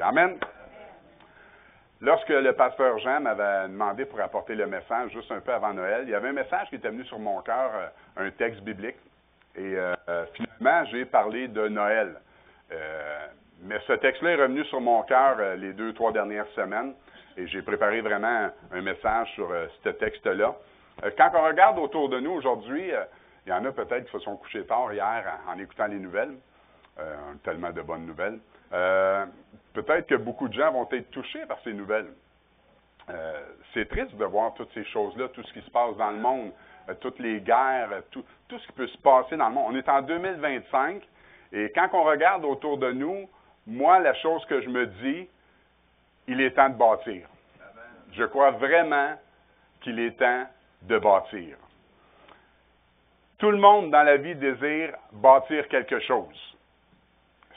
Amen. Lorsque le pasteur Jean m'avait demandé pour apporter le message juste un peu avant Noël, il y avait un message qui était venu sur mon cœur, un texte biblique. Et finalement, j'ai parlé de Noël. Mais ce texte-là est revenu sur mon cœur les 2-3 dernières semaines. Et j'ai préparé vraiment un message sur ce texte-là. Quand on regarde autour de nous aujourd'hui, il y en a peut-être qui se sont couchés tard hier en écoutant les nouvelles. Tellement de bonnes nouvelles. Peut-être que beaucoup de gens vont être touchés par ces nouvelles. C'est triste de voir toutes ces choses-là, tout ce qui se passe dans le monde, toutes les guerres, tout ce qui peut se passer dans le monde. On est en 2025 et quand on regarde autour de nous, moi, la chose que je me dis, il est temps de bâtir. Je crois vraiment qu'il est temps de bâtir. Tout le monde dans la vie désire bâtir quelque chose.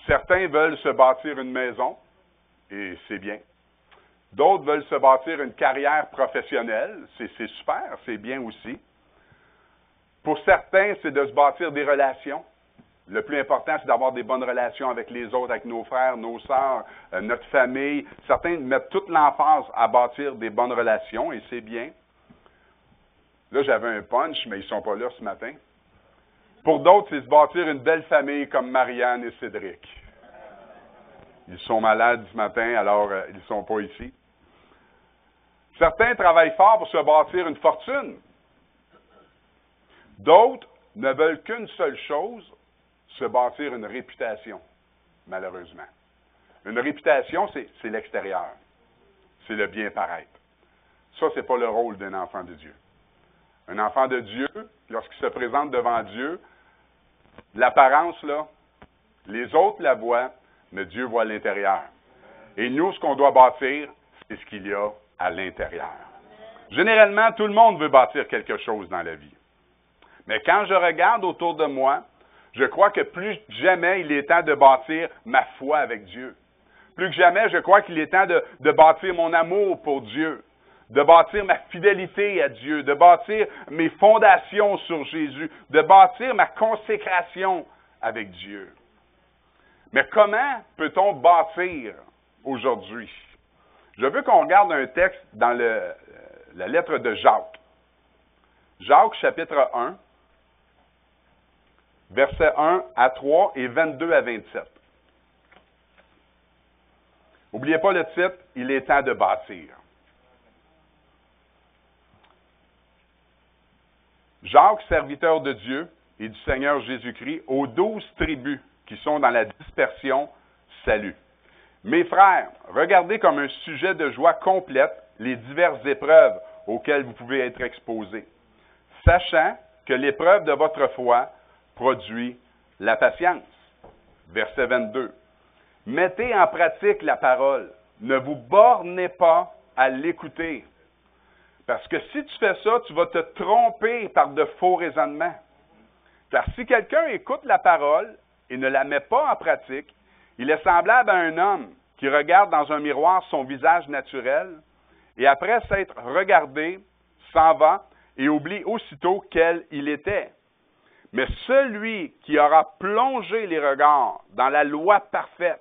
Certains veulent se bâtir une maison, et c'est bien. D'autres veulent se bâtir une carrière professionnelle, c'est super, c'est bien aussi. Pour certains, c'est de se bâtir des relations. Le plus important, c'est d'avoir des bonnes relations avec les autres, avec nos frères, nos sœurs, notre famille. Certains mettent toute l'emphase à bâtir des bonnes relations, et c'est bien. Là, j'avais un punch, mais ils ne sont pas là ce matin. Pour d'autres, c'est se bâtir une belle famille comme Marianne et Cédric. Ils sont malades ce matin, alors ils ne sont pas ici. Certains travaillent fort pour se bâtir une fortune. D'autres ne veulent qu'une seule chose, se bâtir une réputation, malheureusement. Une réputation, c'est l'extérieur. C'est le bien paraître. Ça, ce n'est pas le rôle d'un enfant de Dieu. Un enfant de Dieu, lorsqu'il se présente devant Dieu, l'apparence, là, les autres la voient, mais Dieu voit l'intérieur. Et nous, ce qu'on doit bâtir, c'est ce qu'il y a à l'intérieur. Généralement, tout le monde veut bâtir quelque chose dans la vie. Mais quand je regarde autour de moi, je crois que plus que jamais, il est temps de bâtir ma foi avec Dieu. Plus que jamais, je crois qu'il est temps de bâtir mon amour pour Dieu, de bâtir ma fidélité à Dieu, de bâtir mes fondations sur Jésus, de bâtir ma consécration avec Dieu. Mais comment peut-on bâtir aujourd'hui? Je veux qu'on regarde un texte dans la lettre de Jacques. Jacques, chapitre 1, versets 1 à 3 et 22 à 27. N'oubliez pas le titre, « Il est temps de bâtir ». Jacques, serviteur de Dieu et du Seigneur Jésus-Christ, aux 12 tribus qui sont dans la dispersion, salut. Mes frères, regardez comme un sujet de joie complète les diverses épreuves auxquelles vous pouvez être exposés, sachant que l'épreuve de votre foi produit la patience. Verset 22. Mettez en pratique la parole. Ne vous bornez pas à l'écouter. Parce que si tu fais ça, tu vas te tromper par de faux raisonnements. Car si quelqu'un écoute la parole et ne la met pas en pratique, il est semblable à un homme qui regarde dans un miroir son visage naturel et après s'être regardé, s'en va et oublie aussitôt quel il était. Mais celui qui aura plongé les regards dans la loi parfaite,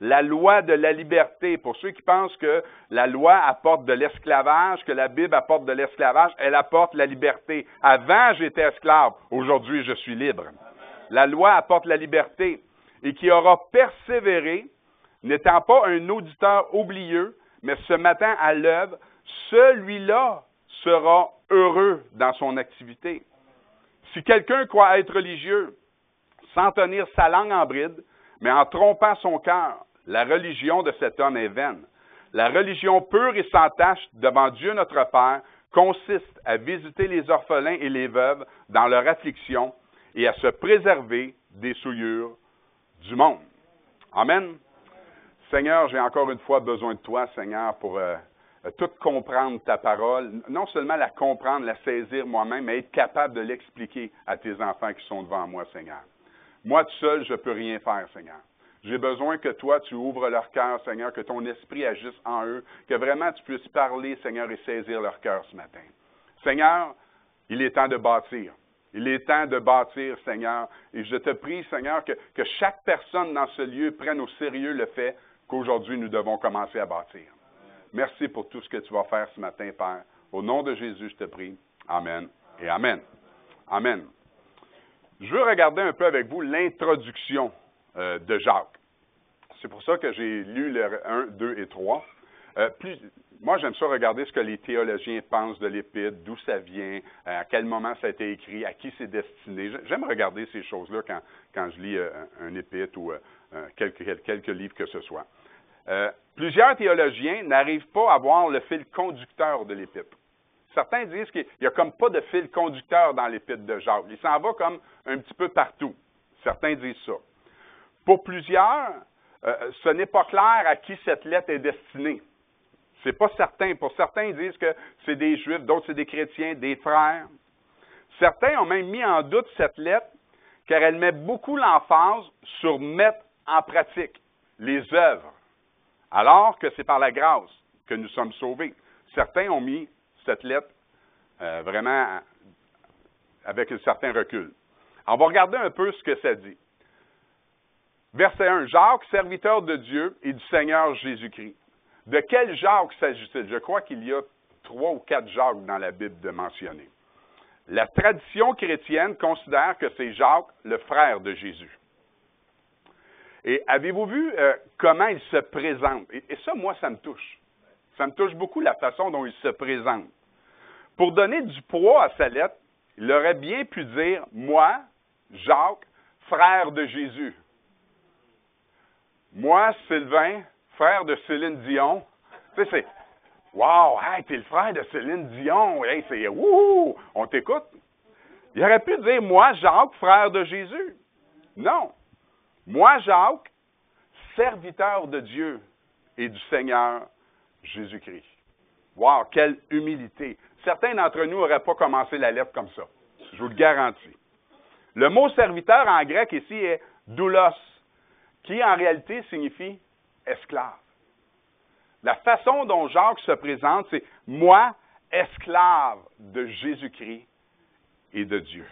la loi de la liberté, pour ceux qui pensent que la loi apporte de l'esclavage, que la Bible apporte de l'esclavage, elle apporte la liberté. Avant, j'étais esclave, aujourd'hui, je suis libre. La loi apporte la liberté. Et qui aura persévéré, n'étant pas un auditeur oublieux, mais se mettant à l'œuvre, celui-là sera heureux dans son activité. Si quelqu'un croit être religieux, sans tenir sa langue en bride, mais en trompant son cœur, la religion de cet homme est vaine. La religion pure et sans tache devant Dieu notre Père consiste à visiter les orphelins et les veuves dans leur affliction et à se préserver des souillures du monde. Amen. Seigneur, j'ai encore une fois besoin de toi, Seigneur, pour tout comprendre ta parole. Non seulement la comprendre, la saisir moi-même, mais être capable de l'expliquer à tes enfants qui sont devant moi, Seigneur. Moi, tout seul, je ne peux rien faire, Seigneur. J'ai besoin que toi, tu ouvres leur cœur, Seigneur, que ton esprit agisse en eux, que vraiment tu puisses parler, Seigneur, et saisir leur cœur ce matin. Seigneur, il est temps de bâtir. Il est temps de bâtir, Seigneur. Et je te prie, Seigneur, que chaque personne dans ce lieu prenne au sérieux le fait qu'aujourd'hui nous devons commencer à bâtir. Merci pour tout ce que tu vas faire ce matin, Père. Au nom de Jésus, je te prie. Amen et Amen. Amen. Je veux regarder un peu avec vous l'introduction de Jacques. C'est pour ça que j'ai lu le 1, 2 et 3. Moi, j'aime ça regarder ce que les théologiens pensent de l'Épître, d'où ça vient, à quel moment ça a été écrit, à qui c'est destiné. J'aime regarder ces choses-là quand je lis un Épître ou quelques livres que ce soit. Plusieurs théologiens n'arrivent pas à voir le fil conducteur de l'Épître. Certains disent qu'il n'y a comme pas de fil conducteur dans l'Épître de Jacques. Il s'en va comme un petit peu partout. Certains disent ça. Pour plusieurs, ce n'est pas clair à qui cette lettre est destinée. C'est pas certain. Pour certains, ils disent que c'est des Juifs, d'autres c'est des chrétiens, des frères. Certains ont même mis en doute cette lettre, car elle met beaucoup l'emphase sur mettre en pratique les œuvres, alors que c'est par la grâce que nous sommes sauvés. Certains ont mis cette lettre vraiment avec un certain recul. Alors, on va regarder un peu ce que ça dit. Verset 1, Jacques, serviteur de Dieu et du Seigneur Jésus-Christ. De quel Jacques s'agit-il? Je crois qu'il y a 3 ou 4 Jacques dans la Bible de mentionner. La tradition chrétienne considère que c'est Jacques, le frère de Jésus. Et avez-vous vu comment il se présente? Et ça, moi, ça me touche. Ça me touche beaucoup la façon dont il se présente. Pour donner du poids à sa lettre, il aurait bien pu dire « Moi, Jacques, frère de Jésus. Moi, Sylvain, frère de Céline Dion. » Tu sais, c'est « Wow, hey, t'es le frère de Céline Dion. Hey, c'est wouhou, on t'écoute. » Il aurait pu dire « Moi, Jacques, frère de Jésus. » Non. Moi, Jacques, serviteur de Dieu et du Seigneur Jésus-Christ. Wow, quelle humilité. Certains d'entre nous n'auraient pas commencé la lettre comme ça. Je vous le garantis. Le mot serviteur en grec ici est doulos, qui en réalité signifie esclave. La façon dont Jacques se présente, c'est « Moi, esclave de Jésus-Christ et de Dieu. »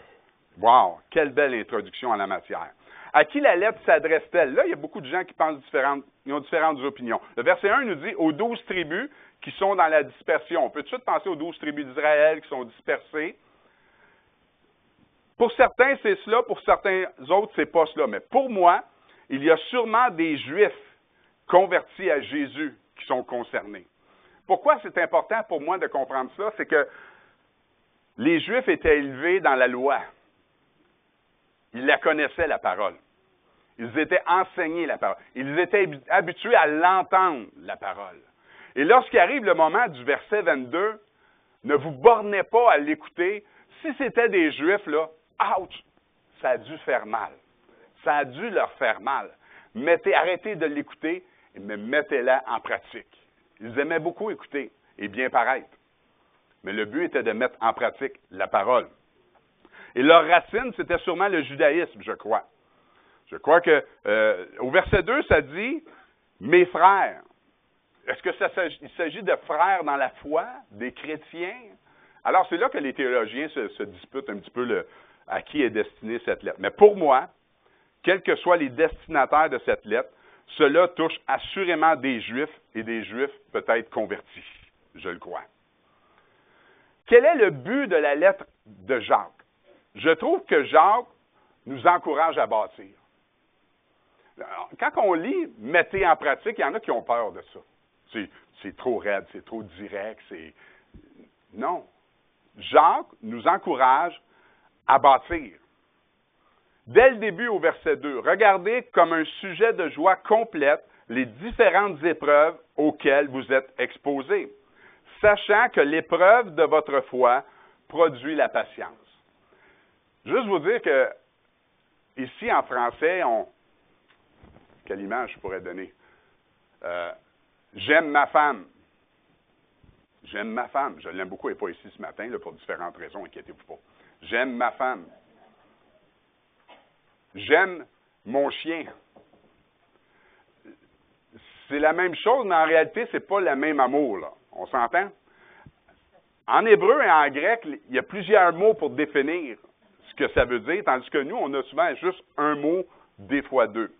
Wow, quelle belle introduction en la matière. À qui la lettre s'adresse-t-elle? Là, il y a beaucoup de gens qui pensent ils ont différentes opinions. Le verset 1 nous dit « Aux 12 tribus qui sont dans la dispersion. » On peut tout de suite penser aux 12 tribus d'Israël qui sont dispersées. Pour certains, c'est cela. Pour certains autres, c'est pas cela. Mais pour moi, il y a sûrement des Juifs convertis à Jésus qui sont concernés. Pourquoi c'est important pour moi de comprendre ça? C'est que les Juifs étaient élevés dans la loi. Ils la connaissaient, la parole. Ils étaient enseignés, la parole. Ils étaient habitués à l'entendre, la parole. Et lorsqu'il arrive le moment du verset 22, ne vous bornez pas à l'écouter. Si c'était des Juifs, là, ouch, ça a dû faire mal. Ça a dû leur faire mal. Arrêtez de l'écouter, mais mettez-la en pratique. Ils aimaient beaucoup écouter et bien paraître. Mais le but était de mettre en pratique la parole. Et leur racine, c'était sûrement le judaïsme, je crois. Je crois que au verset 2, ça dit « Mes frères ». Est-ce qu'il s'agit de frères dans la foi, des chrétiens? Alors, c'est là que les théologiens se disputent un petit peu à qui est destinée cette lettre. Mais pour moi, quels que soient les destinataires de cette lettre, cela touche assurément des Juifs et des Juifs peut-être convertis. Je le crois. Quel est le but de la lettre de Jacques? Je trouve que Jacques nous encourage à bâtir. Quand on lit « mettez en pratique », il y en a qui ont peur de ça. C'est trop raide, c'est trop direct, Non. Jacques nous encourage à bâtir. Dès le début au verset 2, regardez comme un sujet de joie complète les différentes épreuves auxquelles vous êtes exposés, sachant que l'épreuve de votre foi produit la patience. Juste vous dire que, ici en français, quelle image je pourrais donner? J'aime ma femme. J'aime ma femme. Je l'aime beaucoup, elle n'est pas ici ce matin, là, pour différentes raisons, inquiétez-vous pas. J'aime ma femme. J'aime mon chien. C'est la même chose, mais en réalité, ce n'est pas le même amour, là. On s'entend? En hébreu et en grec, il y a plusieurs mots pour définir ce que ça veut dire, tandis que nous, on a souvent juste un mot, des fois deux.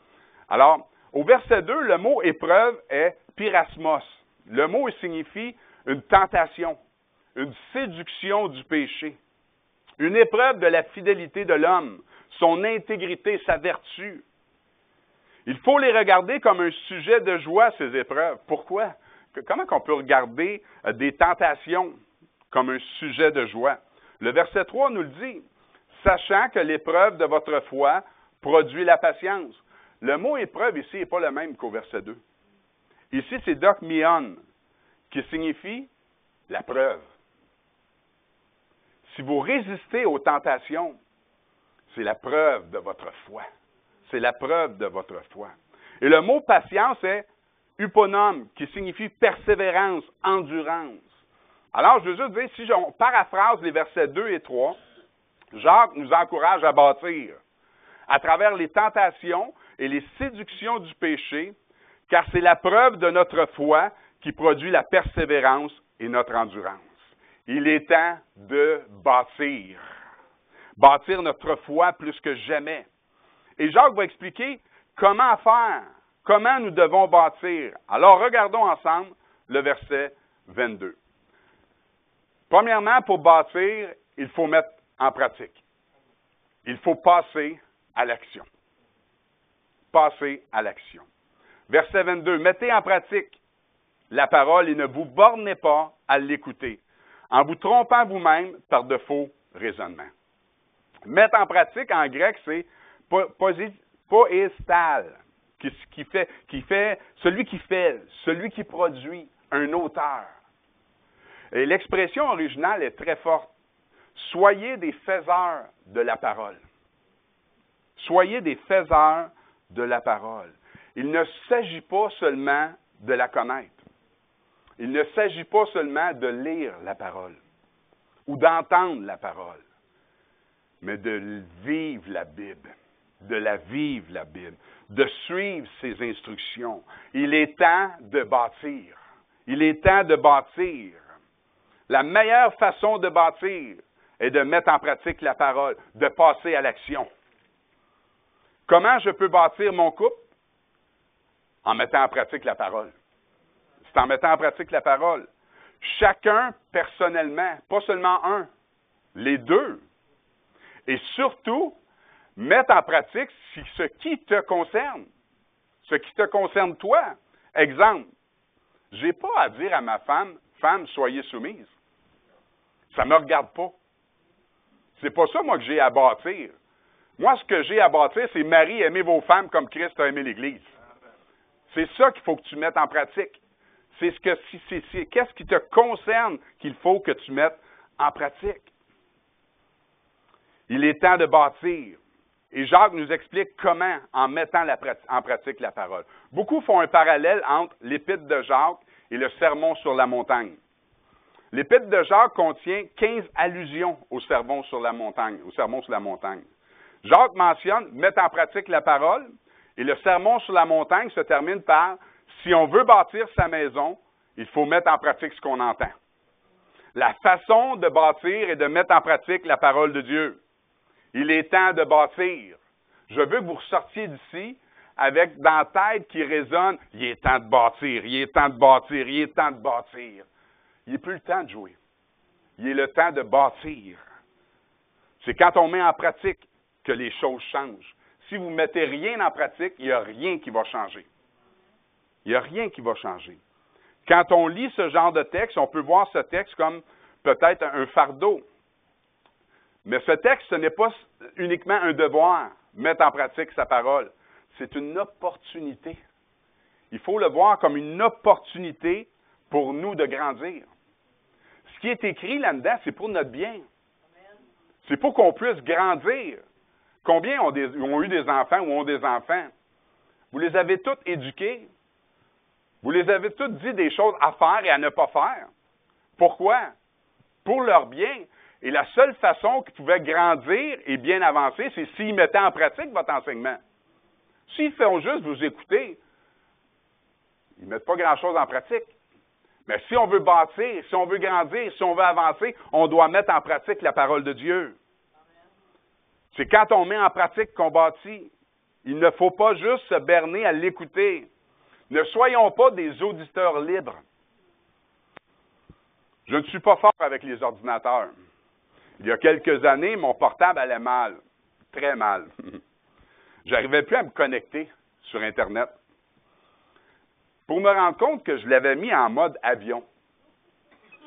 Alors, Au verset 2, le mot épreuve est pyrasmos. Le mot signifie une tentation, une séduction du péché, une épreuve de la fidélité de l'homme, son intégrité, sa vertu. Il faut les regarder comme un sujet de joie, ces épreuves. Pourquoi? Comment on peut regarder des tentations comme un sujet de joie? Le verset 3 nous le dit, « Sachant que l'épreuve de votre foi produit la patience. » Le mot épreuve ici n'est pas le même qu'au verset 2. Ici, c'est dokmion, qui signifie la preuve. Si vous résistez aux tentations, c'est la preuve de votre foi. C'est la preuve de votre foi. Et le mot patience est uponome, qui signifie persévérance, endurance. Alors, je veux juste dire, si on paraphrase les versets 2 et 3, Jacques nous encourage à bâtir à travers les tentations et les séductions du péché, car c'est la preuve de notre foi qui produit la persévérance et notre endurance. Il est temps de bâtir. Bâtir notre foi plus que jamais. Et Jacques va expliquer comment faire, comment nous devons bâtir. Alors, regardons ensemble le verset 22. Premièrement, pour bâtir, il faut mettre en pratique. Il faut passer à l'action. Passer à l'action. Verset 22. Mettez en pratique la parole et ne vous bornez pas à l'écouter, en vous trompant vous-même par de faux raisonnements. Mettre en pratique, en grec, c'est poestal, celui qui produit, un auteur. Et l'expression originale est très forte. Soyez des faiseurs de la parole. Soyez des faiseurs de la parole. Il ne s'agit pas seulement de la connaître. Il ne s'agit pas seulement de lire la parole ou d'entendre la parole, mais de vivre la Bible, de la vivre la Bible, de suivre ses instructions. Il est temps de bâtir. Il est temps de bâtir. La meilleure façon de bâtir est de mettre en pratique la parole, de passer à l'action. Comment je peux bâtir mon couple? En mettant en pratique la parole. C'est en mettant en pratique la parole. Chacun personnellement, pas seulement un, les deux. Et surtout, mettre en pratique ce qui te concerne. Ce qui te concerne toi. Exemple, je n'ai pas à dire à ma femme, « Femme, soyez soumise. » Ça ne me regarde pas. C'est pas ça, moi, que j'ai à bâtir. Moi, ce que j'ai à bâtir, c'est Marie, aimez vos femmes comme Christ a aimé l'Église. C'est ça qu'il faut que tu mettes en pratique. C'est qu'est-ce qui te concerne qu'il faut que tu mettes en pratique. Il est temps de bâtir. Et Jacques nous explique comment en mettant en pratique la parole. Beaucoup font un parallèle entre l'Épître de Jacques et le Sermon sur la montagne. L'Épître de Jacques contient 15 allusions au Sermon sur la montagne. Jacques mentionne « mettre en pratique la parole » et le Sermon sur la montagne se termine par « si on veut bâtir sa maison, il faut mettre en pratique ce qu'on entend ». La façon de bâtir est de mettre en pratique la parole de Dieu. Il est temps de bâtir. Je veux que vous ressortiez d'ici avec dans la tête qui résonne « il est temps de bâtir, il est temps de bâtir, il est temps de bâtir ». Il n'est plus le temps de jouer. Il est le temps de bâtir. C'est quand on met en pratique que les choses changent. Si vous ne mettez rien en pratique, il n'y a rien qui va changer. Il n'y a rien qui va changer. Quand on lit ce genre de texte, on peut voir ce texte comme peut-être un fardeau. Mais ce texte, ce n'est pas uniquement un devoir, mettre en pratique sa parole. C'est une opportunité. Il faut le voir comme une opportunité pour nous de grandir. Ce qui est écrit là-dedans, c'est pour notre bien. C'est pour qu'on puisse grandir. Combien ont eu des enfants ou ont des enfants? Vous les avez tous éduqués. Vous les avez tous dit des choses à faire et à ne pas faire. Pourquoi? Pour leur bien. Et la seule façon qu'ils pouvaient grandir et bien avancer, c'est s'ils mettaient en pratique votre enseignement. S'ils font juste vous écouter, ils ne mettent pas grand-chose en pratique. Mais si on veut bâtir, si on veut grandir, si on veut avancer, on doit mettre en pratique la parole de Dieu. C'est quand on met en pratique qu'on bâtit. Il ne faut pas juste se berner à l'écouter. Ne soyons pas des auditeurs libres. Je ne suis pas fort avec les ordinateurs. Il y a quelques années, mon portable allait mal, très mal. Je n'arrivais plus à me connecter sur Internet. Pour me rendre compte que je l'avais mis en mode avion.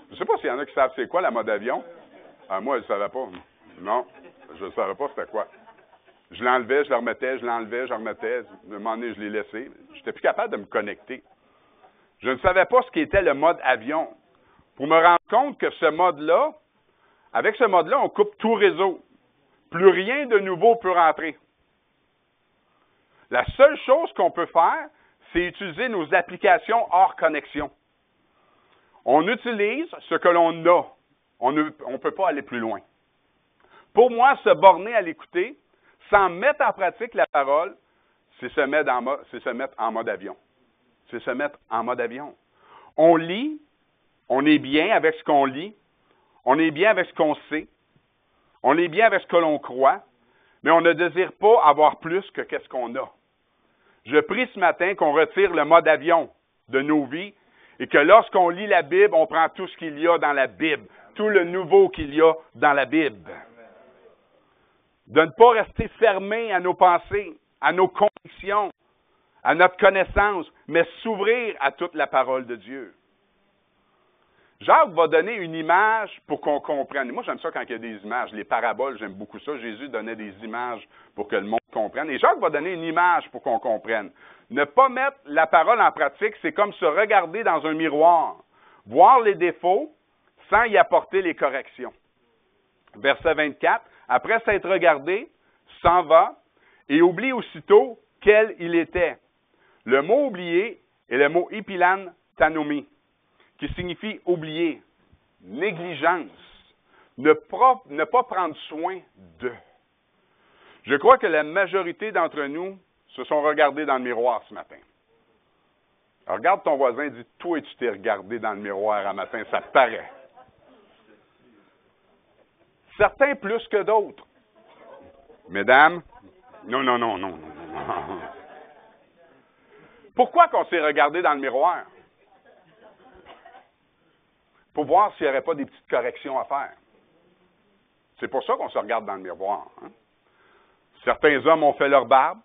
Je ne sais pas s'il y en a qui savent c'est quoi la mode avion. Moi, je ne savais pas. Non, je ne savais pas c'était quoi. Je l'enlevais, je le remettais, je l'enlevais, je le remettais. À un moment donné, je l'ai laissé. Je n'étais plus capable de me connecter. Je ne savais pas ce qu'était le mode avion. Pour me rendre compte que ce mode-là, avec ce mode-là, on coupe tout réseau. Plus rien de nouveau peut rentrer. La seule chose qu'on peut faire, c'est utiliser nos applications hors connexion. On utilise ce que l'on a. On ne peut pas aller plus loin. Pour moi, se borner à l'écouter, sans mettre en pratique la parole, c'est se mettre en mode avion. C'est se mettre en mode avion. On lit, on est bien avec ce qu'on lit, on est bien avec ce qu'on sait, on est bien avec ce que l'on croit, mais on ne désire pas avoir plus que qu'est-ce qu'on a. Je prie ce matin qu'on retire le mode avion de nos vies et que lorsqu'on lit la Bible, on prend tout ce qu'il y a dans la Bible, tout le nouveau qu'il y a dans la Bible. De ne pas rester fermé à nos pensées, à nos convictions, à notre connaissance, mais s'ouvrir à toute la parole de Dieu. Jacques va donner une image pour qu'on comprenne. Moi, j'aime ça quand il y a des images. Les paraboles, j'aime beaucoup ça. Jésus donnait des images pour que le monde comprenne. Et Jacques va donner une image pour qu'on comprenne. Ne pas mettre la parole en pratique, c'est comme se regarder dans un miroir, voir les défauts sans y apporter les corrections. Verset 24, après s'être regardé, s'en va et oublie aussitôt quel il était. Le mot oublier est le mot ipilan tanomi, qui signifie oublier, négligence, ne pas prendre soin d'eux. Je crois que la majorité d'entre nous se sont regardés dans le miroir ce matin. Alors, regarde ton voisin et dis, toi, tu t'es regardé dans le miroir un matin, ça te paraît. Certains plus que d'autres. Mesdames, non. Pourquoi qu'on s'est regardé dans le miroir? Pour voir s'il n'y aurait pas des petites corrections à faire. C'est pour ça qu'on se regarde dans le miroir. Hein? Certains hommes ont fait leur barbe,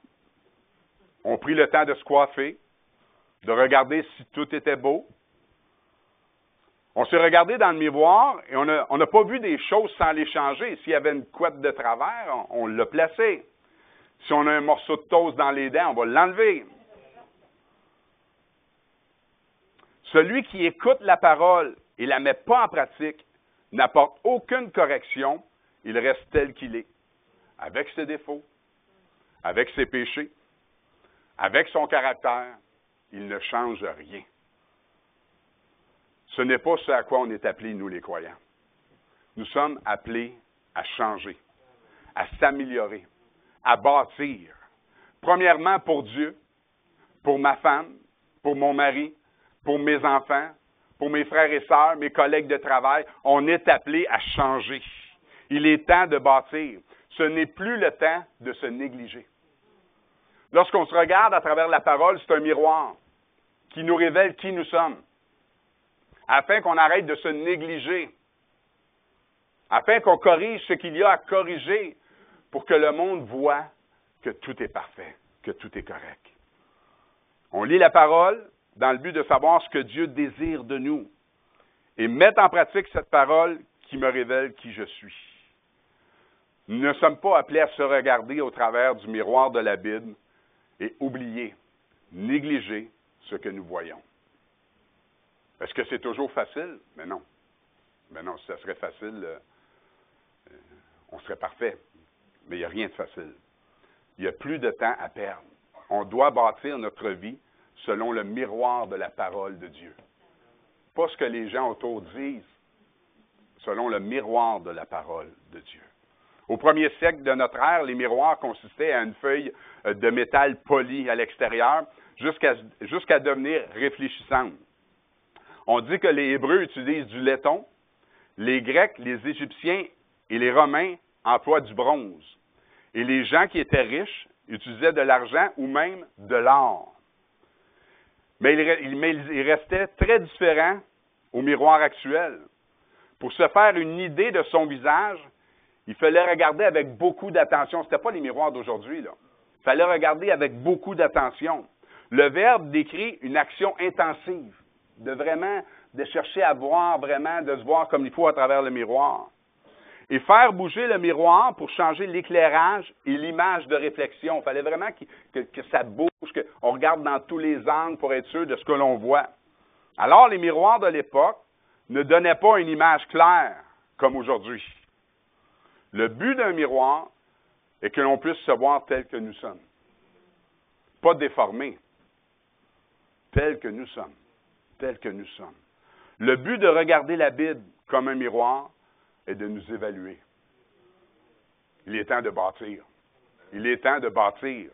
ont pris le temps de se coiffer, de regarder si tout était beau. On s'est regardé dans le miroir et on n'a pas vu des choses sans les changer. S'il y avait une couette de travers, on l'a placée. Si on a un morceau de toast dans les dents, on va l'enlever. Celui qui écoute la parole et ne la met pas en pratique n'apporte aucune correction, il reste tel qu'il est, avec ses défauts, avec ses péchés, avec son caractère, il ne change rien. Ce n'est pas ce à quoi on est appelés, nous les croyants. Nous sommes appelés à changer, à s'améliorer, à bâtir. Premièrement pour Dieu, pour ma femme, pour mon mari, pour mes enfants, pour mes frères et sœurs, mes collègues de travail, on est appelés à changer. Il est temps de bâtir. Ce n'est plus le temps de se négliger. Lorsqu'on se regarde à travers la parole, c'est un miroir qui nous révèle qui nous sommes, afin qu'on arrête de se négliger, afin qu'on corrige ce qu'il y a à corriger, pour que le monde voie que tout est parfait, que tout est correct. On lit la parole dans le but de savoir ce que Dieu désire de nous et mettre en pratique cette parole qui me révèle qui je suis. Nous ne sommes pas appelés à se regarder au travers du miroir de la Bible et oublier, négliger ce que nous voyons. Est-ce que c'est toujours facile? Mais non. Mais non, si ça serait facile, on serait parfait. Mais il n'y a rien de facile. Il n'y a plus de temps à perdre. On doit bâtir notre vie selon le miroir de la parole de Dieu. Pas ce que les gens autour disent, selon le miroir de la parole de Dieu. Au premier siècle de notre ère, les miroirs consistaient à une feuille de métal poli à l'extérieur jusqu'à devenir réfléchissante. On dit que les Hébreux utilisent du laiton, les Grecs, les Égyptiens et les Romains emploient du bronze. Et les gens qui étaient riches utilisaient de l'argent ou même de l'or. Mais il restait très différent au miroir actuel. Pour se faire une idée de son visage, il fallait regarder avec beaucoup d'attention. Ce n'était pas les miroirs d'aujourd'hui, là. Il fallait regarder avec beaucoup d'attention. Le verbe décrit une action intensive, de chercher à voir vraiment, de se voir comme il faut à travers le miroir. Et faire bouger le miroir pour changer l'éclairage et l'image de réflexion. Il fallait vraiment que ça bouge, qu'on regarde dans tous les angles pour être sûr de ce que l'on voit. Alors, les miroirs de l'époque ne donnaient pas une image claire comme aujourd'hui. Le but d'un miroir est que l'on puisse se voir tel que nous sommes. Pas déformé. Tel que nous sommes. Tel que nous sommes. Le but de regarder la Bible comme un miroir est de nous évaluer. Il est temps de bâtir. Il est temps de bâtir.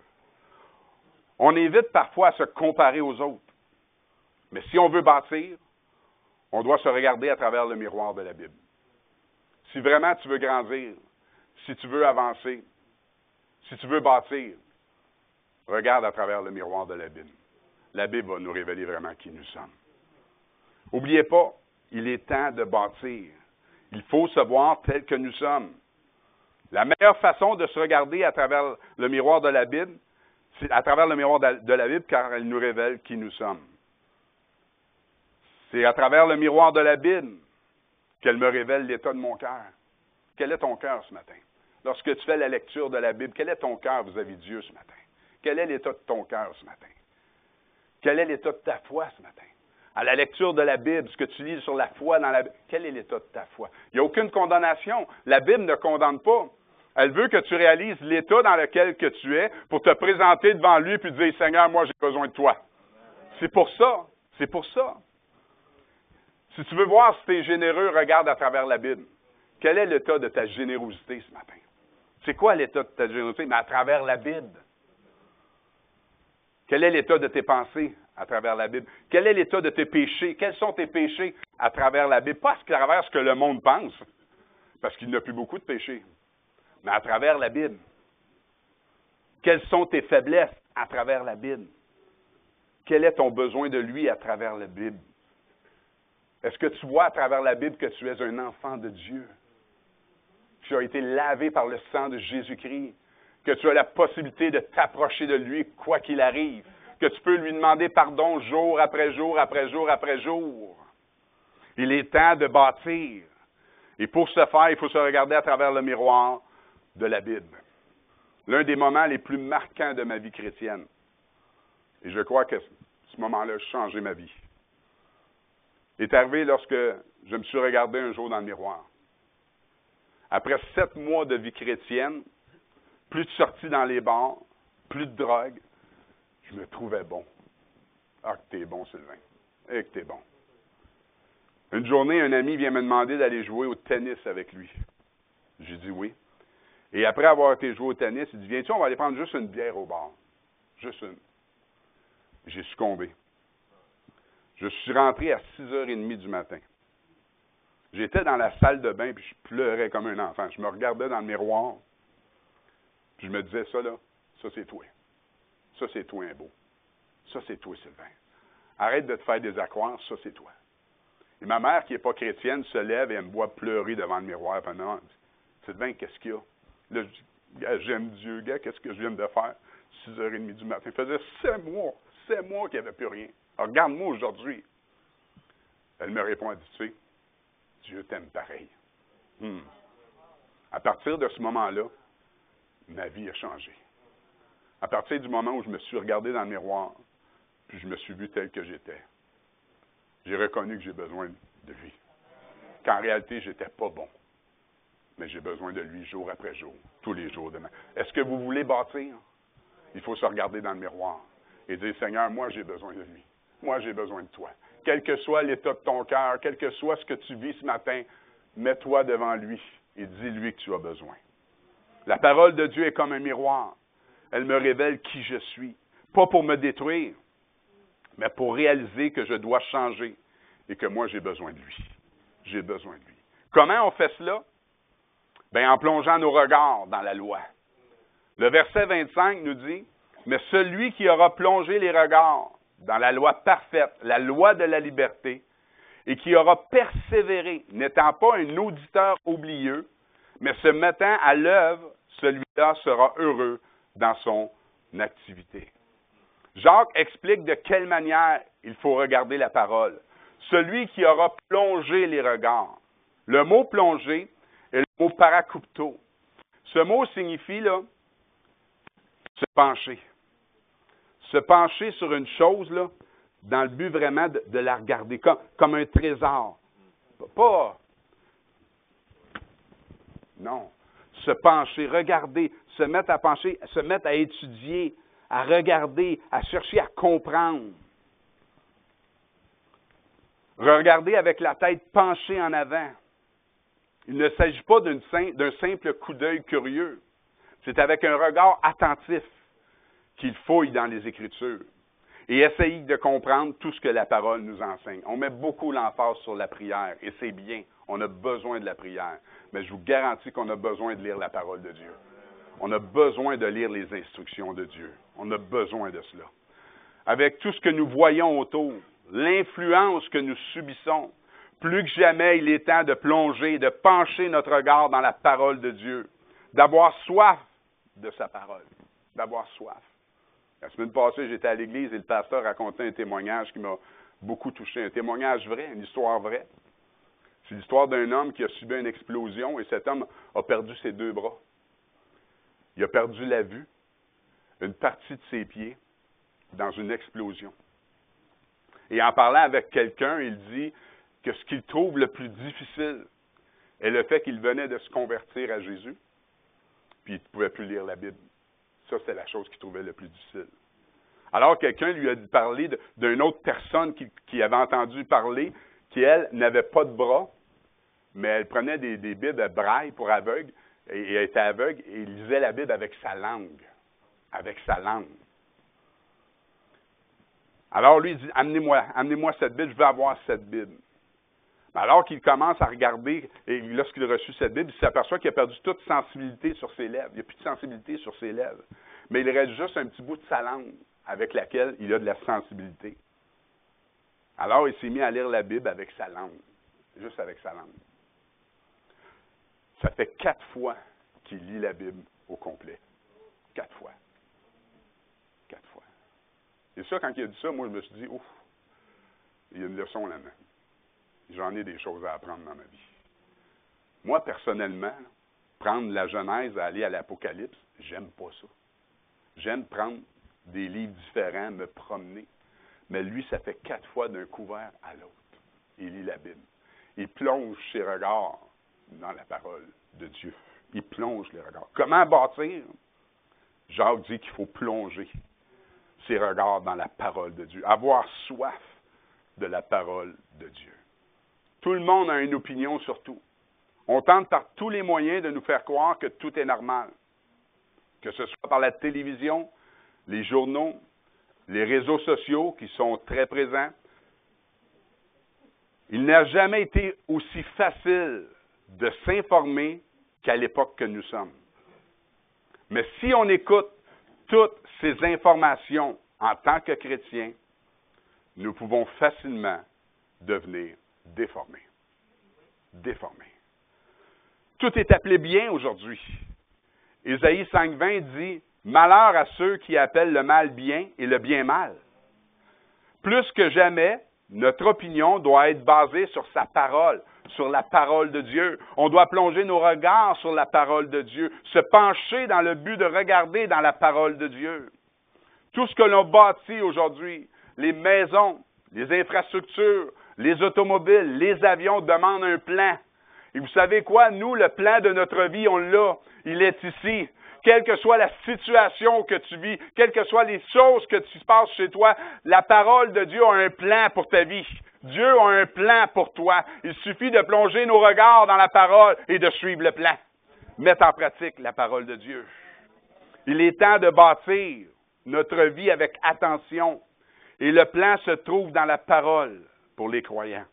On évite parfois à se comparer aux autres. Mais si on veut bâtir, on doit se regarder à travers le miroir de la Bible. Si vraiment tu veux grandir, si tu veux avancer, si tu veux bâtir, regarde à travers le miroir de la Bible. La Bible va nous révéler vraiment qui nous sommes. N'oubliez pas, il est temps de bâtir. Il faut se voir tel que nous sommes. La meilleure façon de se regarder à travers le miroir de la Bible, c'est à travers le miroir de la Bible, car elle nous révèle qui nous sommes. C'est à travers le miroir de la Bible qu'elle me révèle l'état de mon cœur. Quel est ton cœur ce matin? Lorsque tu fais la lecture de la Bible, quel est ton cœur vis-à-vis de Dieu ce matin? Quel est l'état de ton cœur ce matin? Quel est l'état de ta foi ce matin? À la lecture de la Bible, ce que tu lis sur la foi dans la Bible, quel est l'état de ta foi? Il n'y a aucune condamnation. La Bible ne condamne pas. Elle veut que tu réalises l'état dans lequel que tu es pour te présenter devant lui et dire, Seigneur, moi j'ai besoin de toi. C'est pour ça. C'est pour ça. Si tu veux voir si tu es généreux, regarde à travers la Bible. Quel est l'état de ta générosité ce matin? C'est quoi l'état de ta générosité? Mais à travers la Bible. Quel est l'état de tes pensées à travers la Bible? Quel est l'état de tes péchés? Quels sont tes péchés à travers la Bible? Pas à travers ce que le monde pense, parce qu'il n'a plus beaucoup de péchés, mais à travers la Bible. Quelles sont tes faiblesses à travers la Bible? Quel est ton besoin de lui à travers la Bible? Est-ce que tu vois à travers la Bible que tu es un enfant de Dieu? Tu as été lavé par le sang de Jésus-Christ, que tu as la possibilité de t'approcher de lui quoi qu'il arrive, que tu peux lui demander pardon jour après jour après jour après jour. Il est temps de bâtir. Et pour ce faire, il faut se regarder à travers le miroir de la Bible. L'un des moments les plus marquants de ma vie chrétienne. Et je crois que ce moment-là a changé ma vie. Est arrivé lorsque je me suis regardé un jour dans le miroir. Après 7 mois de vie chrétienne, plus de sorties dans les bars, plus de drogue, je me trouvais bon. Ah, que t'es bon, Sylvain. Eh, que t'es bon. Une journée, un ami vient me demander d'aller jouer au tennis avec lui. J'ai dit oui. Et après avoir été jouer au tennis, il dit, viens-tu, on va aller prendre juste une bière au bar. Juste une. J'ai succombé. Je suis rentré à 6h30 du matin. J'étais dans la salle de bain, puis je pleurais comme un enfant. Je me regardais dans le miroir, puis je me disais, ça là, ça c'est toi. Ça c'est toi, un beau. Ça c'est toi, Sylvain. Arrête de te faire des accroires, ça c'est toi. Et ma mère, qui n'est pas chrétienne, se lève et elle me voit pleurer devant le miroir. Puis non, Sylvain, qu'est-ce qu'il y a? Là, je dis, gars, j'aime Dieu, gars, qu'est-ce que je viens de faire? 6h30 du matin. Il faisait 7 mois qu'il n'y avait plus rien. Alors, regarde-moi aujourd'hui. Elle me répond, elle dit, tu sais, Dieu t'aime pareil. À partir de ce moment-là, ma vie a changé. À partir du moment où je me suis regardé dans le miroir, puis je me suis vu tel que j'étais, j'ai reconnu que j'ai besoin de lui. Qu'en réalité, je n'étais pas bon. Mais j'ai besoin de lui jour après jour, tous les jours demain. Est-ce que vous voulez bâtir? Il faut se regarder dans le miroir et dire, Seigneur, moi j'ai besoin de lui. Moi j'ai besoin de toi. Quel que soit l'état de ton cœur, quel que soit ce que tu vis ce matin, mets-toi devant lui et dis-lui que tu as besoin. La parole de Dieu est comme un miroir. Elle me révèle qui je suis. Pas pour me détruire, mais pour réaliser que je dois changer et que moi j'ai besoin de lui. J'ai besoin de lui. Comment on fait cela? Bien, en plongeant nos regards dans la loi. Le verset 25 nous dit, « Mais celui qui aura plongé les regards dans la loi parfaite, la loi de la liberté, et qui aura persévéré, n'étant pas un auditeur oublieux, mais se mettant à l'œuvre, celui-là sera heureux dans son activité. » Jacques explique de quelle manière il faut regarder la parole. Celui qui aura plongé les regards. Le mot plonger est le mot parakupto. Ce mot signifie là, se pencher. Se pencher sur une chose là, dans le but vraiment de la regarder comme un trésor. Pas. Non. Se pencher, regarder, se mettre à pencher, se mettre à étudier, à regarder, à chercher à comprendre. Regarder avec la tête penchée en avant. Il ne s'agit pas d'un simple coup d'œil curieux. C'est avec un regard attentif qu'il fouille dans les Écritures et essaye de comprendre tout ce que la parole nous enseigne. On met beaucoup l'emphase sur la prière, et c'est bien, on a besoin de la prière, mais je vous garantis qu'on a besoin de lire la parole de Dieu. On a besoin de lire les instructions de Dieu. On a besoin de cela. Avec tout ce que nous voyons autour, l'influence que nous subissons, plus que jamais, il est temps de plonger, de pencher notre regard dans la parole de Dieu, d'avoir soif de sa parole, d'avoir soif. La semaine passée, j'étais à l'église et le pasteur racontait un témoignage qui m'a beaucoup touché, un témoignage vrai, une histoire vraie. C'est l'histoire d'un homme qui a subi une explosion et cet homme a perdu ses 2 bras. Il a perdu la vue, une partie de ses pieds, dans une explosion. Et en parlant avec quelqu'un, il dit que ce qu'il trouve le plus difficile est le fait qu'il venait de se convertir à Jésus, puis il ne pouvait plus lire la Bible. Ça, c'était la chose qu'il trouvait le plus difficile. Alors, quelqu'un lui a parlé d'une autre personne qui avait entendu parler, qui, elle, n'avait pas de bras, mais elle prenait des Bibles à braille pour aveugles, et elle était aveugle, et il lisait la Bible avec sa langue. Avec sa langue. Alors, lui, il dit, amenez-moi cette Bible, je veux avoir cette Bible. Alors qu'il commence à regarder, et lorsqu'il a reçu cette Bible, il s'aperçoit qu'il a perdu toute sensibilité sur ses lèvres. Il n'y a plus de sensibilité sur ses lèvres. Mais il reste juste un petit bout de sa langue avec laquelle il a de la sensibilité. Alors, il s'est mis à lire la Bible avec sa langue. Juste avec sa langue. Ça fait 4 fois qu'il lit la Bible au complet. 4 fois. 4 fois. Et ça, quand il a dit ça, moi, je me suis dit, ouf, il y a une leçon là-dedans. J'en ai des choses à apprendre dans ma vie. Moi, personnellement, prendre la Genèse à aller à l'Apocalypse, j'aime pas ça. J'aime prendre des livres différents, me promener. Mais lui, ça fait 4 fois d'un couvert à l'autre. Il lit la Bible. Il plonge ses regards dans la parole de Dieu. Il plonge les regards. Comment bâtir? Jacques dit qu'il faut plonger ses regards dans la parole de Dieu. Avoir soif de la parole de Dieu. Tout le monde a une opinion sur tout. On tente par tous les moyens de nous faire croire que tout est normal. Que ce soit par la télévision, les journaux, les réseaux sociaux qui sont très présents. Il n'a jamais été aussi facile de s'informer qu'à l'époque que nous sommes. Mais si on écoute toutes ces informations en tant que chrétiens, nous pouvons facilement devenir déformés. Déformés. Tout est appelé bien aujourd'hui. Ésaïe 5,20 dit « Malheur à ceux qui appellent le mal bien et le bien mal. » Plus que jamais, notre opinion doit être basée sur sa parole, sur la parole de Dieu. On doit plonger nos regards sur la parole de Dieu, se pencher dans le but de regarder dans la parole de Dieu. Tout ce que l'on bâtit aujourd'hui, les maisons, les infrastructures, les automobiles, les avions demandent un plan. Et vous savez quoi? Nous, le plan de notre vie, on l'a. Il est ici. Quelle que soit la situation que tu vis, quelles que soient les choses que tu passes chez toi, la parole de Dieu a un plan pour ta vie. Dieu a un plan pour toi. Il suffit de plonger nos regards dans la parole et de suivre le plan. Mettre en pratique la parole de Dieu. Il est temps de bâtir notre vie avec attention. Et le plan se trouve dans la parole pour les croyants.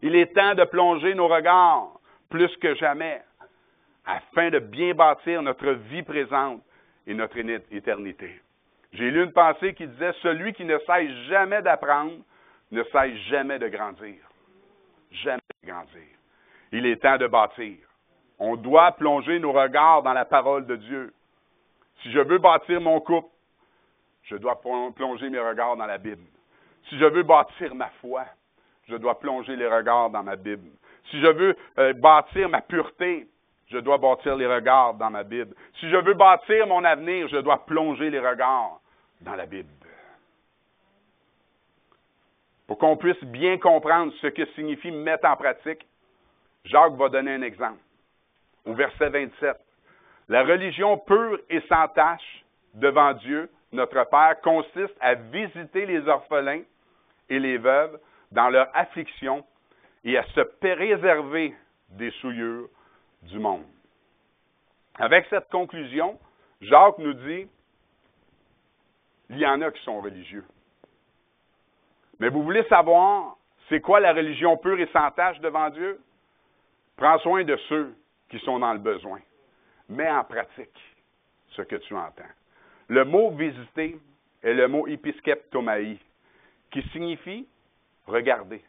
Il est temps de plonger nos regards plus que jamais afin de bien bâtir notre vie présente et notre éternité. J'ai lu une pensée qui disait « Celui qui ne cesse jamais d'apprendre ne cesse jamais de grandir. » Jamais de grandir. Il est temps de bâtir. On doit plonger nos regards dans la parole de Dieu. Si je veux bâtir mon couple, je dois plonger mes regards dans la Bible. Si je veux bâtir ma foi, je dois plonger les regards dans ma Bible. Si je veux bâtir ma pureté, je dois bâtir les regards dans ma Bible. Si je veux bâtir mon avenir, je dois plonger les regards dans la Bible. Pour qu'on puisse bien comprendre ce que signifie mettre en pratique, Jacques va donner un exemple. Au verset 27. La religion pure et sans tache devant Dieu, notre Père, consiste à visiter les orphelins et les veuves dans leur affliction et à se préserver des souillures du monde. Avec cette conclusion, Jacques nous dit, il y en a qui sont religieux. Mais vous voulez savoir, c'est quoi la religion pure et sans tache devant Dieu? Prends soin de ceux qui sont dans le besoin. Mets en pratique ce que tu entends. Le mot « visiter » est le mot « episkeptomai » qui signifie « regarder »,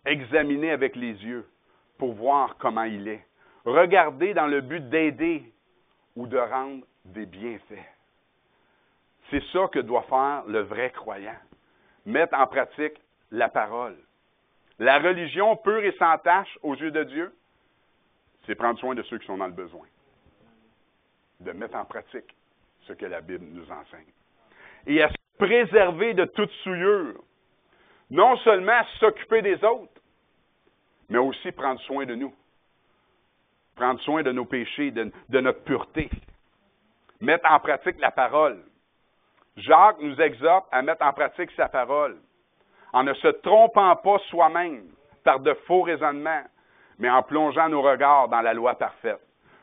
examiner avec les yeux pour voir comment il est, regarder dans le but d'aider ou de rendre des bienfaits. C'est ça que doit faire le vrai croyant, mettre en pratique la parole. La religion pure et sans tache aux yeux de Dieu, c'est prendre soin de ceux qui sont dans le besoin, de mettre en pratique ce que la Bible nous enseigne. Et à se préserver de toute souillure, non seulement à s'occuper des autres, mais aussi prendre soin de nous, prendre soin de nos péchés, de notre pureté, mettre en pratique la parole. Jacques nous exhorte à mettre en pratique sa parole, en ne se trompant pas soi-même par de faux raisonnements, mais en plongeant nos regards dans la loi parfaite.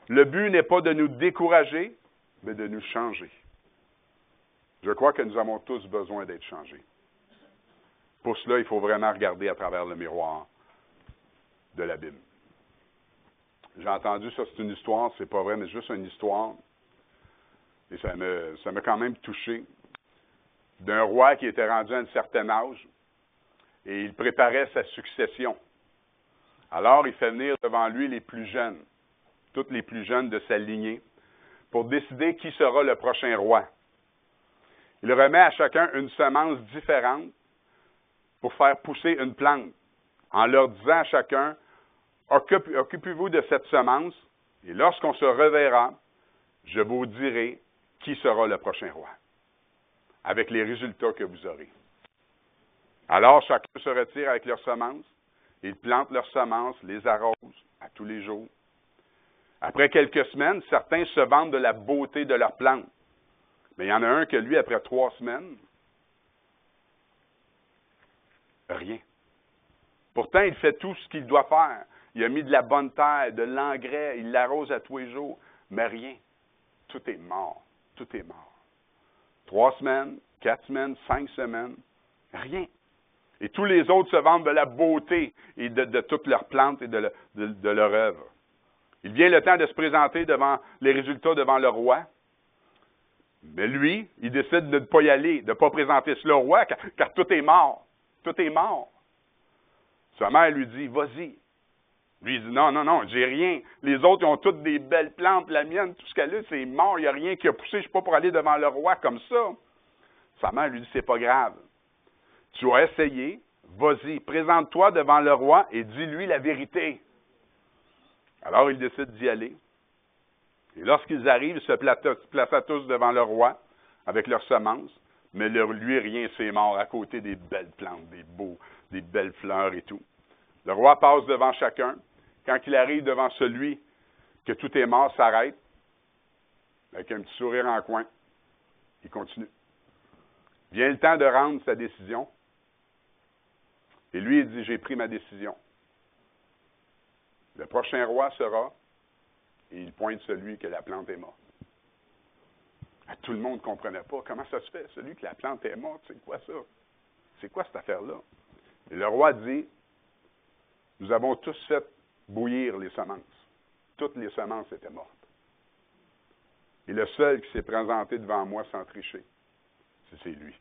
Le but n'est pas de nous décourager, mais de nous changer. Je crois que nous avons tous besoin d'être changés. Pour cela, il faut vraiment regarder à travers le miroir de la Bible. J'ai entendu ça, c'est une histoire, c'est pas vrai, mais c'est juste une histoire. Et ça m'a quand même touché. D'un roi qui était rendu à un certain âge, et il préparait sa succession. Alors, il fait venir devant lui les plus jeunes, toutes les plus jeunes de sa lignée, pour décider qui sera le prochain roi. Il remet à chacun une semence différente pour faire pousser une plante, en leur disant à chacun, occupez-vous de cette semence, et lorsqu'on se reverra, je vous dirai qui sera le prochain roi, avec les résultats que vous aurez. Alors, chacun se retire avec leurs semences, ils plantent leurs semences, les arrosent à tous les jours. Après quelques semaines, certains se vantent de la beauté de leurs plantes. Mais il y en a un que lui, après 3 semaines, rien. Pourtant, il fait tout ce qu'il doit faire. Il a mis de la bonne terre, de l'engrais, il l'arrose à tous les jours, mais rien. Tout est mort. Tout est mort. 3 semaines, 4 semaines, 5 semaines, rien. Et tous les autres se vantent de la beauté et de toutes leurs plantes et de leur œuvre. Il vient le temps de se présenter devant les résultats devant le roi. Mais lui, il décide de ne pas y aller, de ne pas présenter cela au roi, car tout est mort. Tout est mort. Sa mère lui dit, vas-y. Lui, il dit, non, j'ai rien. Les autres, ils ont toutes des belles plantes. La mienne, tout ce qu'elle a, c'est mort. Il n'y a rien qui a poussé. Je ne suis pas pour aller devant le roi comme ça. Sa mère lui dit, c'est pas grave. Tu as essayé. Vas-y, présente-toi devant le roi et dis-lui la vérité. Alors, il décide d'y aller. Et lorsqu'ils arrivent, ils se placent tous devant le roi avec leurs semences. Mais lui, rien, c'est mort à côté des belles plantes, des belles fleurs et tout. Le roi passe devant chacun. Quand il arrive devant celui que tout est mort, s'arrête, avec un petit sourire en coin. Il continue. Vient le temps de rendre sa décision. Et lui, il dit, j'ai pris ma décision. Le prochain roi sera, et il pointe celui que la plante est morte. Tout le monde ne comprenait pas. Comment ça se fait? Celui que la plante est morte, c'est quoi ça? C'est quoi cette affaire-là? Et le roi dit, nous avons tous fait bouillir les semences. Toutes les semences étaient mortes. Et le seul qui s'est présenté devant moi sans tricher, c'est lui.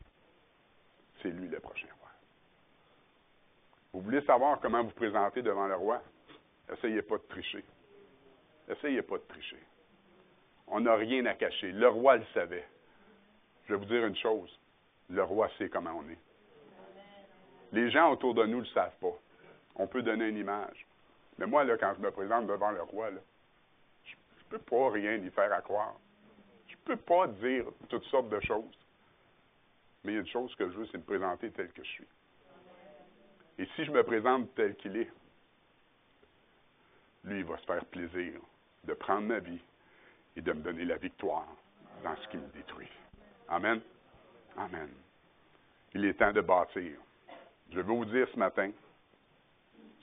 C'est lui le prochain roi. Vous voulez savoir comment vous présenter devant le roi? Essayez pas de tricher. Essayez pas de tricher. On n'a rien à cacher. Le roi le savait. Je vais vous dire une chose. Le roi sait comment on est. Les gens autour de nous ne le savent pas. On peut donner une image. Mais moi, là, quand je me présente devant le roi, là, je ne peux pas rien y faire à croire. Je ne peux pas dire toutes sortes de choses. Mais il y a une chose que je veux, c'est me présenter tel que je suis. Et si je me présente tel qu'il est, lui, il va se faire plaisir de prendre ma vie et de me donner la victoire dans ce qui me détruit. Amen. Amen. Il est temps de bâtir. Je veux vous dire ce matin,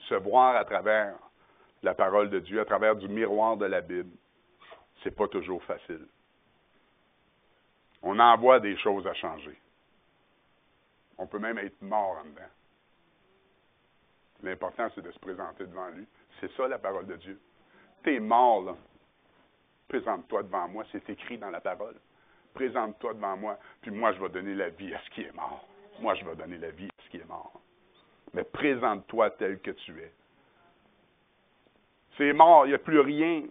se voir à travers la parole de Dieu, à travers du miroir de la Bible, c'est pas toujours facile. On en voit des choses à changer. On peut même être mort en dedans. L'important, c'est de se présenter devant lui. C'est ça, la parole de Dieu. T'es mort, là. Présente-toi devant moi. C'est écrit dans la parole. Présente-toi devant moi, puis moi, je vais donner la vie à ce qui est mort. Moi, je vais donner la vie à ce qui est mort. Mais présente-toi tel que tu es. C'est mort, il n'y a plus rien.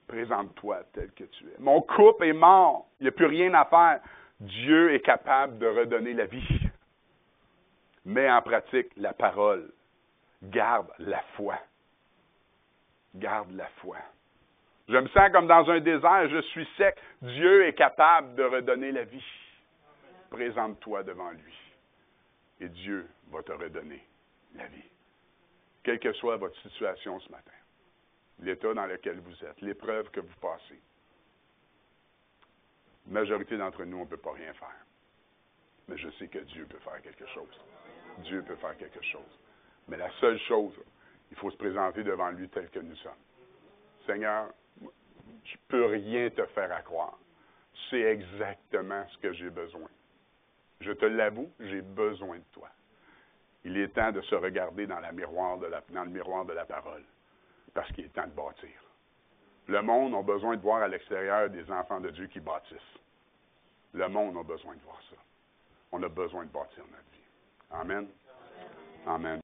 Présente-toi tel que tu es. Mon couple est mort, il n'y a plus rien à faire. Dieu est capable de redonner la vie. Mets en pratique la parole. Garde la foi. Garde la foi. Je me sens comme dans un désert, je suis sec. Dieu est capable de redonner la vie. Présente-toi devant lui. Et Dieu va te redonner la vie. Quelle que soit votre situation ce matin, l'état dans lequel vous êtes, l'épreuve que vous passez, la majorité d'entre nous, on ne peut pas rien faire. Mais je sais que Dieu peut faire quelque chose. Dieu peut faire quelque chose. Mais la seule chose, il faut se présenter devant lui tel que nous sommes. Seigneur, je ne peux rien te faire à croire. C'est exactement ce que j'ai besoin. Je te l'avoue, j'ai besoin de toi. Il est temps de se regarder dans le miroir de la parole, parce qu'il est temps de bâtir. Le monde a besoin de voir à l'extérieur des enfants de Dieu qui bâtissent. Le monde a besoin de voir ça. On a besoin de bâtir notre vie. Amen. Amen.